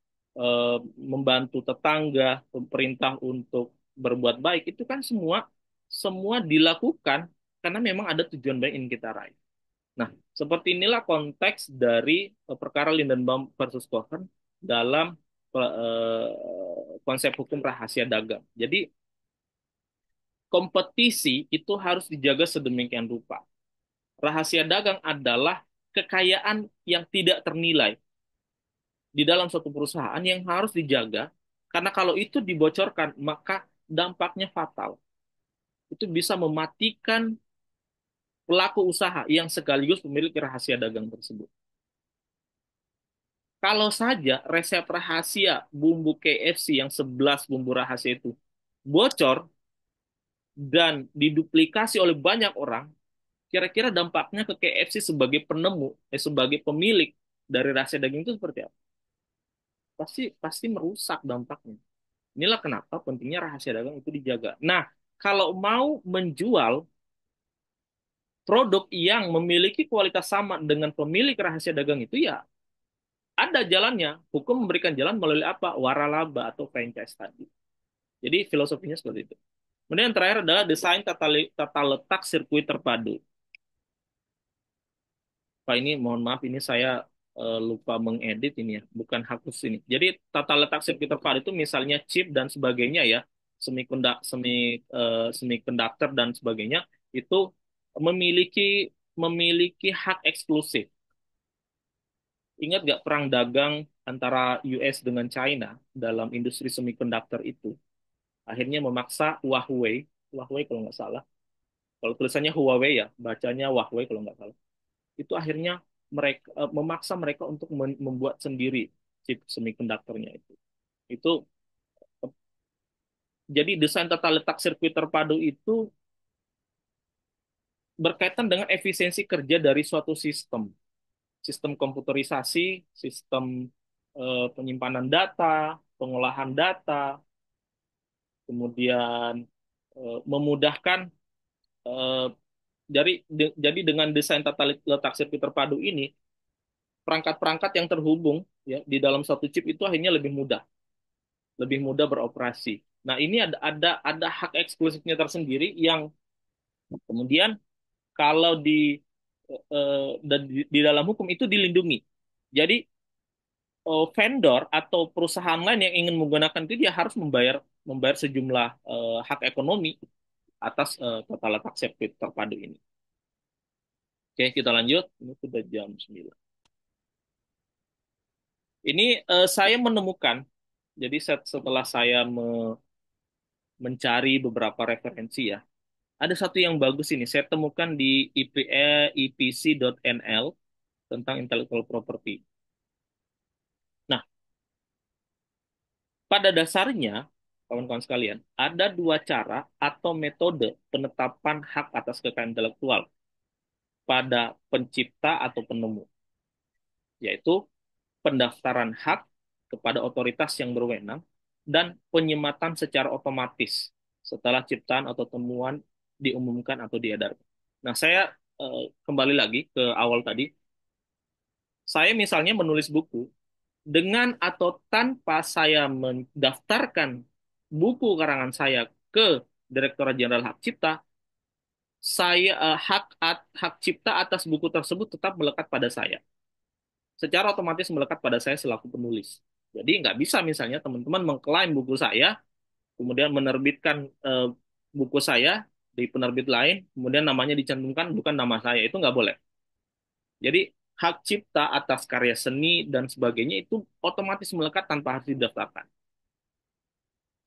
S1: membantu tetangga, perintah untuk berbuat baik, itu kan semua semua dilakukan karena memang ada tujuan baik yang ingin kita raih. Nah, seperti inilah konteks dari perkara Lindenbaum versus Cohen dalam konsep hukum rahasia dagang. Jadi, kompetisi itu harus dijaga sedemikian rupa. Rahasia dagang adalah kekayaan yang tidak ternilai di dalam suatu perusahaan yang harus dijaga, karena kalau itu dibocorkan, maka dampaknya fatal. Itu bisa mematikan pelaku usaha yang sekaligus pemilik rahasia dagang tersebut. Kalau saja resep rahasia bumbu KFC yang 11 bumbu rahasia itu bocor dan diduplikasi oleh banyak orang, kira-kira dampaknya ke KFC sebagai penemu, sebagai pemilik dari rahasia daging itu seperti apa? Pasti pasti merusak dampaknya. Inilah kenapa pentingnya rahasia dagang itu dijaga. Nah, kalau mau menjual produk yang memiliki kualitas sama dengan pemilik rahasia dagang itu, ya ada jalannya. Hukum memberikan jalan melalui apa? Waralaba atau franchise tadi. Jadi filosofinya seperti itu. Kemudian yang terakhir adalah desain tata letak sirkuit terpadu. Pak, ini mohon maaf, ini saya lupa mengedit ini ya, bukan hapus ini. Jadi tata letak sirkuit terpadu itu misalnya chip dan sebagainya ya, semikonduktor dan sebagainya itu memiliki memiliki hak eksklusif. Ingat gak perang dagang antara US dengan China dalam industri semikonduktor itu? Akhirnya memaksa Huawei, Huawei kalau nggak salah, kalau tulisannya Huawei ya, bacanya Huawei kalau nggak salah. Itu akhirnya mereka memaksa mereka untuk membuat sendiri chip semikonduktornya itu. Itu eh, jadi desain tata letak sirkuit terpadu itu berkaitan dengan efisiensi kerja dari suatu sistem, sistem komputerisasi, sistem penyimpanan data, pengolahan data, kemudian memudahkan eh, jadi dengan desain tata letak sirkuit terpadu ini, perangkat-perangkat yang terhubung ya di dalam satu chip itu akhirnya lebih mudah beroperasi. Nah, ini ada hak eksklusifnya tersendiri yang kemudian kalau di dalam hukum itu dilindungi. Jadi vendor atau perusahaan lain yang ingin menggunakan itu dia harus membayar membayar sejumlah hak ekonomi atas tata letak sirkuit terpadu ini. Oke, kita lanjut. Ini sudah jam 9. Ini saya menemukan, jadi setelah saya mencari beberapa referensi ya, ada satu yang bagus ini. Saya temukan di ipc.nl tentang intellectual property. Nah, pada dasarnya, kawan-kawan sekalian, ada dua cara atau metode penetapan hak atas kekayaan intelektual pada pencipta atau penemu, yaitu pendaftaran hak kepada otoritas yang berwenang dan penyematan secara otomatis setelah ciptaan atau temuan diumumkan atau diedarkan. Nah, saya kembali lagi ke awal tadi. Saya misalnya menulis buku, dengan atau tanpa saya mendaftarkan buku karangan saya ke Direktorat Jenderal Hak Cipta, hak cipta atas buku tersebut tetap melekat pada saya. Secara otomatis melekat pada saya selaku penulis. Jadi nggak bisa misalnya teman-teman mengklaim buku saya, kemudian menerbitkan buku saya di penerbit lain, kemudian namanya dicantumkan bukan nama saya, itu nggak boleh. Jadi hak cipta atas karya seni dan sebagainya itu otomatis melekat tanpa harus didaftarkan.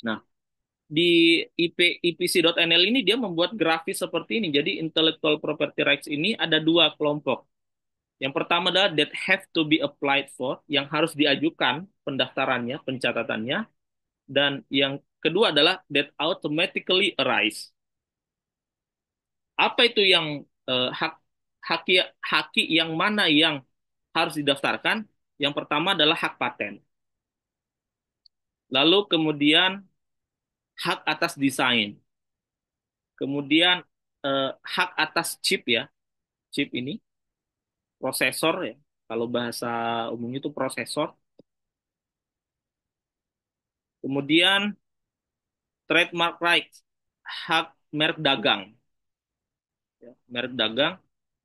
S1: Nah, di IPC.NL ini dia membuat grafis seperti ini. Jadi intellectual property rights ini ada dua kelompok. Yang pertama adalah that have to be applied for, yang harus diajukan pendaftarannya, pencatatannya. Dan yang kedua adalah that automatically arise. Apa itu yang haki yang mana yang harus didaftarkan? Yang pertama adalah hak paten. Lalu kemudian hak atas desain. Kemudian hak atas chip ya, chip ini prosesor ya. Kalau bahasa umumnya itu prosesor. Kemudian trademark rights, hak merek dagang, ya, merek dagang.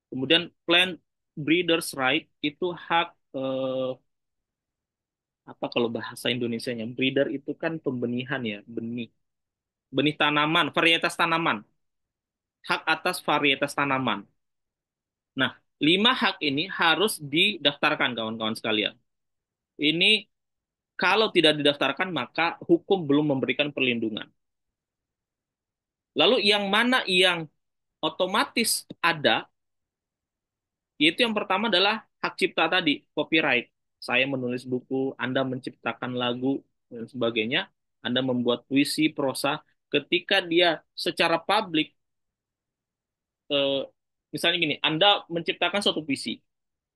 S1: Kemudian plant breeders right itu hak apa kalau bahasa Indonesianya? Breeder itu kan pembenihan ya, benih, benih tanaman, varietas tanaman, hak atas varietas tanaman. Nah, 5 hak ini harus didaftarkan kawan-kawan sekalian. Ini kalau tidak didaftarkan maka hukum belum memberikan perlindungan. Lalu yang mana yang otomatis ada, yaitu yang pertama adalah hak cipta tadi, copyright. Saya menulis buku, Anda menciptakan lagu, dan sebagainya. Anda membuat puisi, prosa. Ketika dia secara publik, eh, misalnya gini, Anda menciptakan suatu puisi.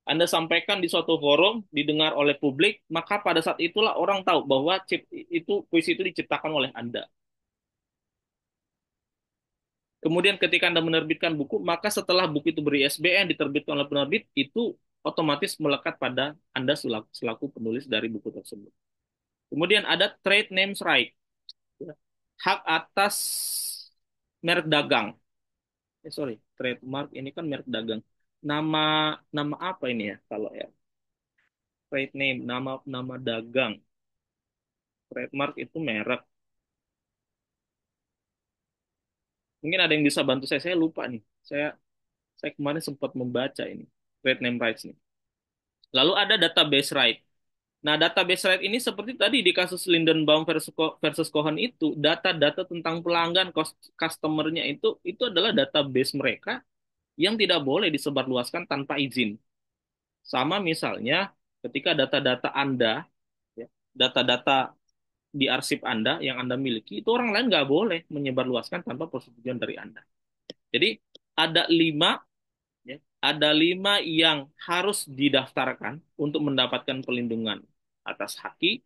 S1: Anda sampaikan di suatu forum, didengar oleh publik, maka pada saat itulah orang tahu bahwa puisi itu diciptakan oleh Anda. Kemudian ketika Anda menerbitkan buku, maka setelah buku itu beri-ISBN, diterbitkan oleh penerbit, itu otomatis melekat pada Anda selaku penulis dari buku tersebut. Kemudian ada trade names right, hak atas merek dagang. Sorry, trademark ini kan merek dagang. Nama nama apa ini ya kalau ya? Trade name, nama dagang. Trademark itu merek. Mungkin ada yang bisa bantu saya lupa nih. Saya kemarin sempat membaca ini trade name rights nih. Lalu ada database right. Nah, database right ini seperti tadi di kasus Lindenbaum versus Cohen itu, data-data tentang pelanggan, customer-nya itu adalah database mereka yang tidak boleh disebarluaskan tanpa izin. Sama misalnya ketika data-data Anda, ya, data-data di arsip Anda yang Anda miliki, itu orang lain nggak boleh menyebarluaskan tanpa persetujuan dari Anda. Jadi ada 5, ya, ada 5 yang harus didaftarkan untuk mendapatkan perlindungan atas haki.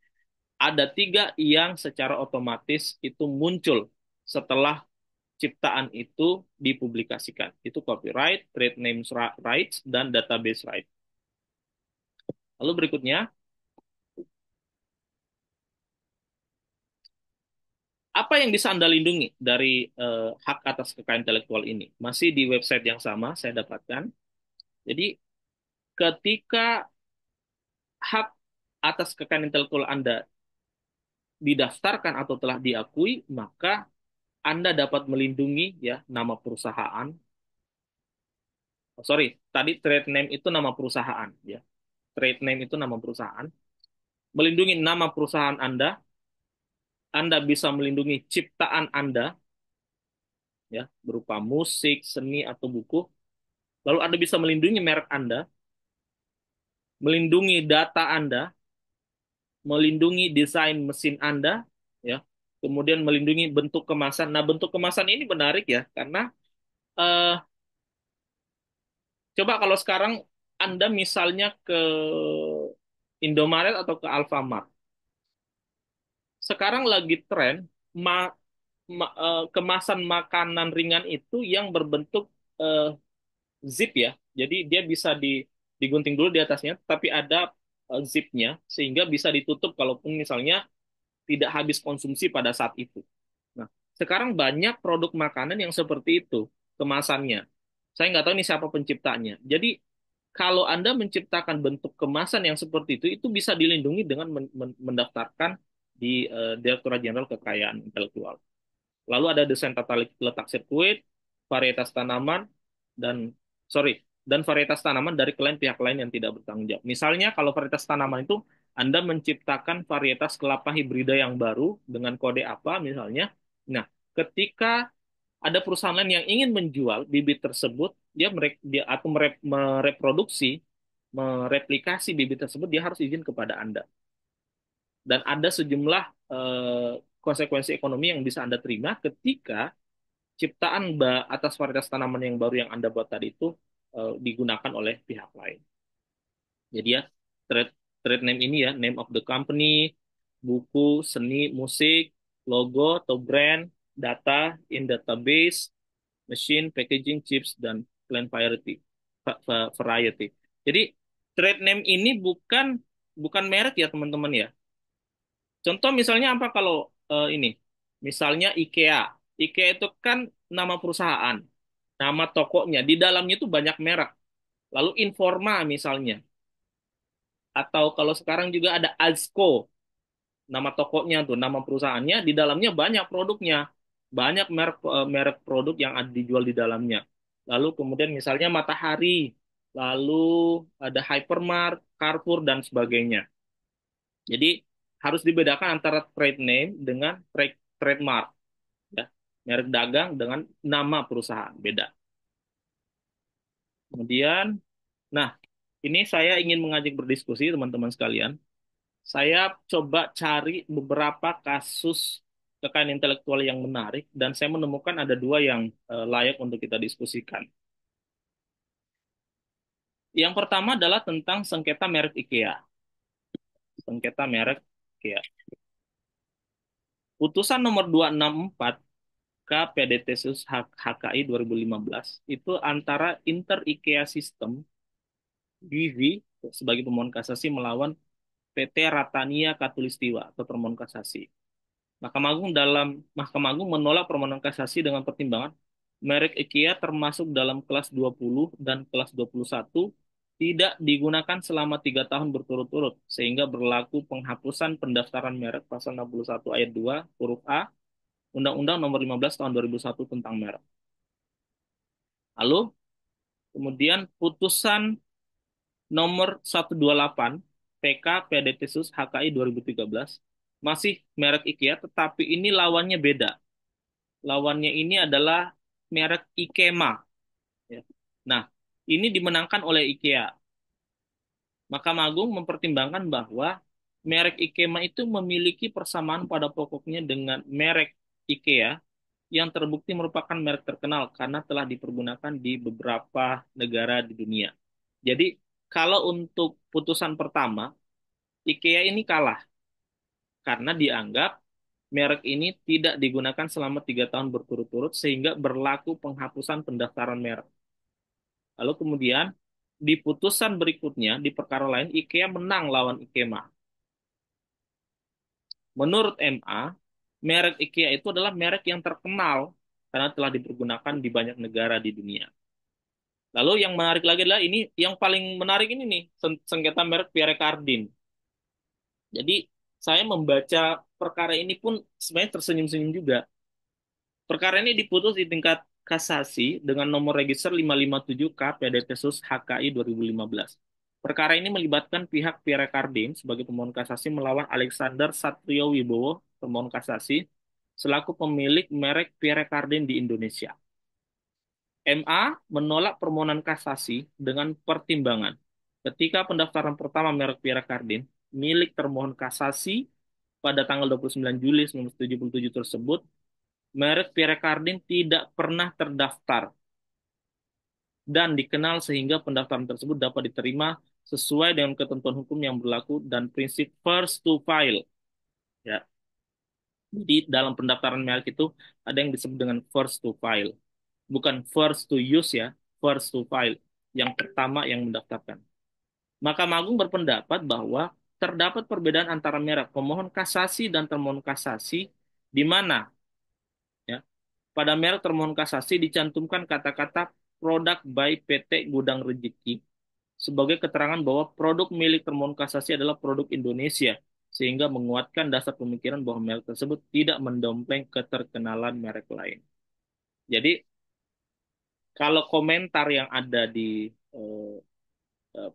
S1: Ada 3 yang secara otomatis itu muncul setelah ciptaan itu dipublikasikan. Itu copyright, trade names rights, dan database rights. Lalu berikutnya, apa yang bisa Anda lindungi dari hak atas kekayaan intelektual ini? Masih di website yang sama saya dapatkan. Jadi, ketika hak atas kekayaan intelektual Anda didaftarkan atau telah diakui, maka Anda dapat melindungi ya nama perusahaan. Oh, sorry, tadi trade name itu nama perusahaan ya. Trade name itu nama perusahaan. Melindungi nama perusahaan Anda bisa melindungi ciptaan Anda ya, berupa musik, seni atau buku. Lalu Anda bisa melindungi merek Anda, melindungi data Anda, melindungi desain mesin Anda ya. Kemudian melindungi bentuk kemasan. Nah, bentuk kemasan ini menarik ya karena eh, coba kalau sekarang Anda misalnya ke Indomaret atau ke Alfamart. Sekarang lagi tren kemasan makanan ringan itu yang berbentuk zip ya. Jadi dia bisa digunting dulu di atasnya, tapi ada zipnya sehingga bisa ditutup kalaupun misalnya tidak habis konsumsi pada saat itu. Nah, sekarang banyak produk makanan yang seperti itu kemasannya. Saya nggak tahu ini siapa penciptanya. Jadi kalau Anda menciptakan bentuk kemasan yang seperti itu bisa dilindungi dengan mendaftarkan di Direktorat Jenderal Kekayaan Intelektual. Lalu ada desain tata letak sirkuit, varietas tanaman, dan sorry, dan varietas tanaman dari klien pihak lain yang tidak bertanggung jawab. Misalnya kalau varietas tanaman itu Anda menciptakan varietas kelapa hibrida yang baru dengan kode apa misalnya. Nah, ketika ada perusahaan lain yang ingin menjual bibit tersebut, dia atau mereproduksi, mereplikasi bibit tersebut, dia harus izin kepada Anda. Dan ada sejumlah konsekuensi ekonomi yang bisa Anda terima ketika ciptaan atas varietas tanaman yang baru yang Anda buat tadi itu digunakan oleh pihak lain. Jadi ya, trade, trade name ini ya, name of the company, buku, seni, musik, logo atau brand, data in database, machine, packaging, chips, dan plant variety. Variety. Jadi trade name ini bukan bukan merek ya teman-teman ya. Contoh misalnya apa kalau ini? Misalnya IKEA. IKEA itu kan nama perusahaan, nama tokonya. Di dalamnya itu banyak merek. Lalu Informa misalnya. Atau kalau sekarang juga ada Azco, nama tokonya tuh, nama perusahaannya. Di dalamnya banyak produknya. Banyak merek produk yang ada dijual di dalamnya. Lalu kemudian misalnya Matahari. Lalu ada Hypermart, Carrefour, dan sebagainya. Jadi harus dibedakan antara trade name dengan trademark, ya. Merek dagang dengan nama perusahaan, beda. Kemudian, nah, ini saya ingin mengajak berdiskusi teman-teman sekalian. Saya coba cari beberapa kasus kekayaan intelektual yang menarik dan saya menemukan ada dua yang layak untuk kita diskusikan. Yang pertama adalah tentang sengketa merek IKEA. Sengketa merek IKEA. Putusan nomor 264 KPDT HKI 2015 itu antara Inter IKEA System BV sebagai pemohon kasasi melawan PT Ratania Katulistiwa atau permohonan kasasi. Mahkamah Agung menolak permohonan kasasi dengan pertimbangan merek IKEA termasuk dalam kelas 20 dan kelas 21 tidak digunakan selama 3 tahun berturut-turut sehingga berlaku penghapusan pendaftaran merek pasal 61 ayat 2 huruf A Undang-Undang Nomor 15 Tahun 2001 tentang merek. Lalu kemudian putusan nomor 128 PK PDT-SUS HKI 2013 masih merek IKEA tetapi ini lawannya beda. Lawannya ini adalah merek IKEMA. Ya. Nah, ini dimenangkan oleh IKEA. Mahkamah Agung mempertimbangkan bahwa merek IKEMA itu memiliki persamaan pada pokoknya dengan merek IKEA yang terbukti merupakan merek terkenal karena telah dipergunakan di beberapa negara di dunia. Jadi, kalau untuk putusan pertama, IKEA ini kalah karena dianggap merek ini tidak digunakan selama 3 tahun berturut-turut sehingga berlaku penghapusan pendaftaran merek. Lalu kemudian di putusan berikutnya di perkara lain IKEA menang lawan IKEMA. Menurut MA, merek IKEA itu adalah merek yang terkenal karena telah dipergunakan di banyak negara di dunia. Lalu yang menarik lagi adalah ini, yang paling menarik ini nih, sengketa merek Pierre Cardin. Jadi saya membaca perkara ini pun sebenarnya tersenyum-senyum juga. Perkara ini diputus di tingkat kasasi dengan nomor register 557K PDT-SUS HKI 2015. Perkara ini melibatkan pihak Pierre Cardin sebagai pemohon kasasi melawan Alexander Satrio Wibowo, pemohon kasasi, selaku pemilik merek Pierre Cardin di Indonesia. MA menolak permohonan kasasi dengan pertimbangan ketika pendaftaran pertama merek Pierre Cardin milik termohon kasasi pada tanggal 29 Juli 1977 tersebut, merek Pierre Cardin tidak pernah terdaftar dan dikenal sehingga pendaftaran tersebut dapat diterima sesuai dengan ketentuan hukum yang berlaku dan prinsip first to file. Ya. Jadi dalam pendaftaran merek itu ada yang disebut dengan first to file. Bukan first to use ya, first to file. Yang pertama yang mendaftarkan. Mahkamah Agung berpendapat bahwa terdapat perbedaan antara merek pemohon kasasi dan termohon kasasi di mana ya pada merek termohon kasasi dicantumkan kata-kata produk by PT Gudang Rezeki sebagai keterangan bahwa produk milik termohon kasasi adalah produk Indonesia, sehingga menguatkan dasar pemikiran bahwa merek tersebut tidak mendompleng keterkenalan merek lain. Jadi, kalau komentar yang ada di eh,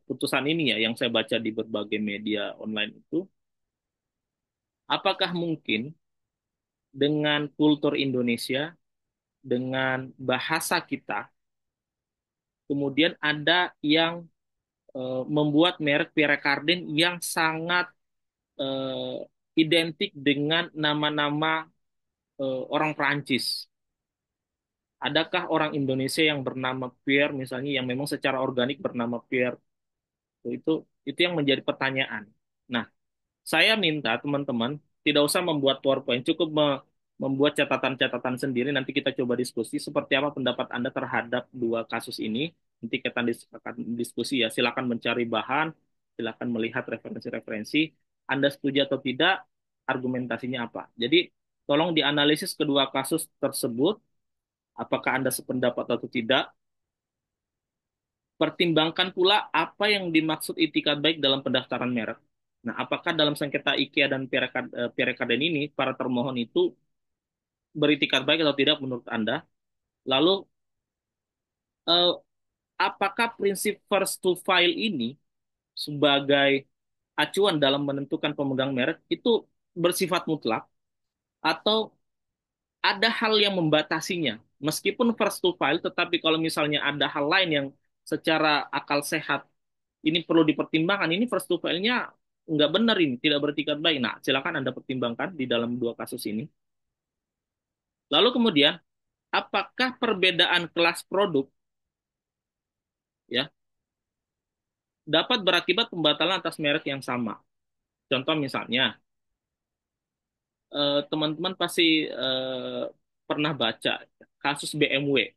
S1: putusan ini ya, yang saya baca di berbagai media online itu, apakah mungkin dengan kultur Indonesia, dengan bahasa kita, kemudian ada yang membuat merek Pierre Cardin yang sangat eh, identik dengan nama-nama orang Prancis. Adakah orang Indonesia yang bernama Pierre misalnya yang memang secara organik bernama Pierre? Itu yang menjadi pertanyaan. Nah, saya minta teman-teman tidak usah membuat PowerPoint, cukup membuat catatan-catatan sendiri. Nanti kita coba diskusi seperti apa pendapat Anda terhadap dua kasus ini. Nanti kita akan diskusi ya. Silakan mencari bahan, silakan melihat referensi-referensi. Anda setuju atau tidak, argumentasinya apa. Jadi, tolong dianalisis kedua kasus tersebut, apakah Anda sependapat atau tidak. Pertimbangkan pula apa yang dimaksud itikat baik dalam pendaftaran merek. Nah, apakah dalam sengketa IKEA dan Pierre Cardin ini, para termohon itu beritikat baik atau tidak menurut Anda? Lalu, eh, apakah prinsip first to file ini sebagai acuan dalam menentukan pemegang merek itu bersifat mutlak atau ada hal yang membatasinya? Meskipun first to file, tetapi kalau misalnya ada hal lain yang secara akal sehat ini perlu dipertimbangkan, ini first to file-nya nggak benar ini, tidak beretikat baik. Nah, silakan Anda pertimbangkan di dalam dua kasus ini. Lalu kemudian, apakah perbedaan kelas produk ya dapat berakibat pembatalan atas merek yang sama? Contoh misalnya, teman-teman pasti pernah baca kasus BMW.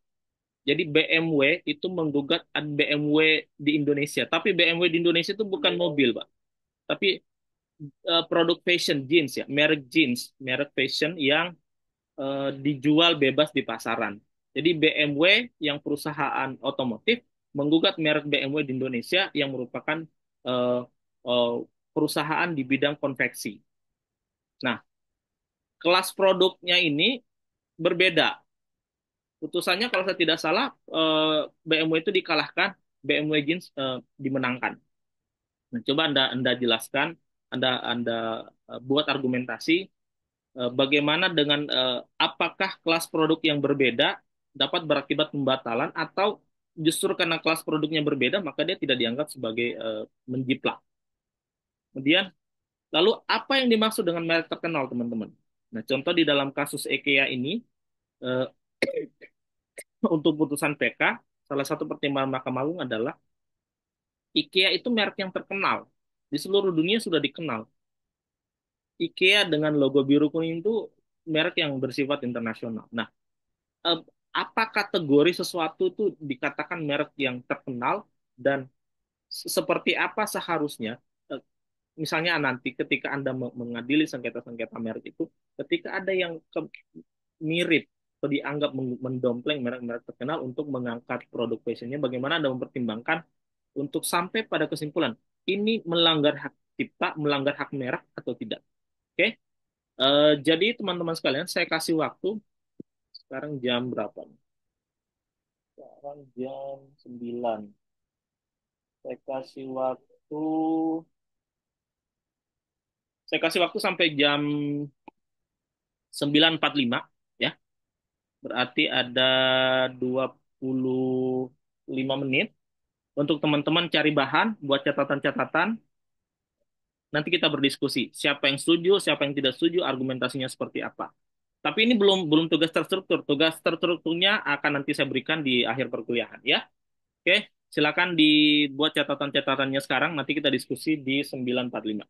S1: Jadi BMW itu menggugat BMW di Indonesia, tapi BMW di Indonesia itu bukan mobil, Pak. Tapi produk fashion jeans ya, merek fashion yang dijual bebas di pasaran. Jadi BMW yang perusahaan otomotif menggugat merek BMW di Indonesia yang merupakan uh, uh, perusahaan di bidang konveksi. Nah, kelas produknya ini berbeda. Putusannya kalau saya tidak salah BMW itu dikalahkan, BMW Jeans dimenangkan. Nah, coba Anda jelaskan, Anda buat argumentasi bagaimana dengan apakah kelas produk yang berbeda dapat berakibat pembatalan atau justru karena kelas produknya berbeda maka dia tidak dianggap sebagai menjiplak. Kemudian, lalu apa yang dimaksud dengan merek terkenal, teman-teman? Nah, contoh di dalam kasus IKEA ini eh, untuk putusan PK, salah satu pertimbangan Mahkamah Agung adalah IKEA itu merek yang terkenal di seluruh dunia sudah dikenal. IKEA dengan logo biru kuning itu merek yang bersifat internasional. Nah, eh, apa kategori sesuatu itu dikatakan merek yang terkenal dan seperti apa seharusnya eh, misalnya nanti ketika Anda mengadili sengketa-sengketa merek itu ketika ada yang mirip atau dianggap mendompleng merek-merek terkenal untuk mengangkat produk fashionnya bagaimana Anda mempertimbangkan untuk sampai pada kesimpulan ini melanggar hak cipta, melanggar hak merek atau tidak. Oke. Jadi teman-teman sekalian saya kasih waktu sekarang jam berapa nih? Sekarang jam 9. Saya kasih waktu saya kasih waktu sampai jam 9.45 ya. Berarti ada 25 menit untuk teman-teman cari bahan buat catatan-catatan. Nanti kita berdiskusi siapa yang setuju, siapa yang tidak setuju, argumentasinya seperti apa. Tapi ini belum belum tugas terstruktur. Tugas terstrukturnya akan nanti saya berikan di akhir perkuliahan ya. Oke, silakan dibuat catatan-catatannya sekarang. Nanti kita diskusi di 9.45.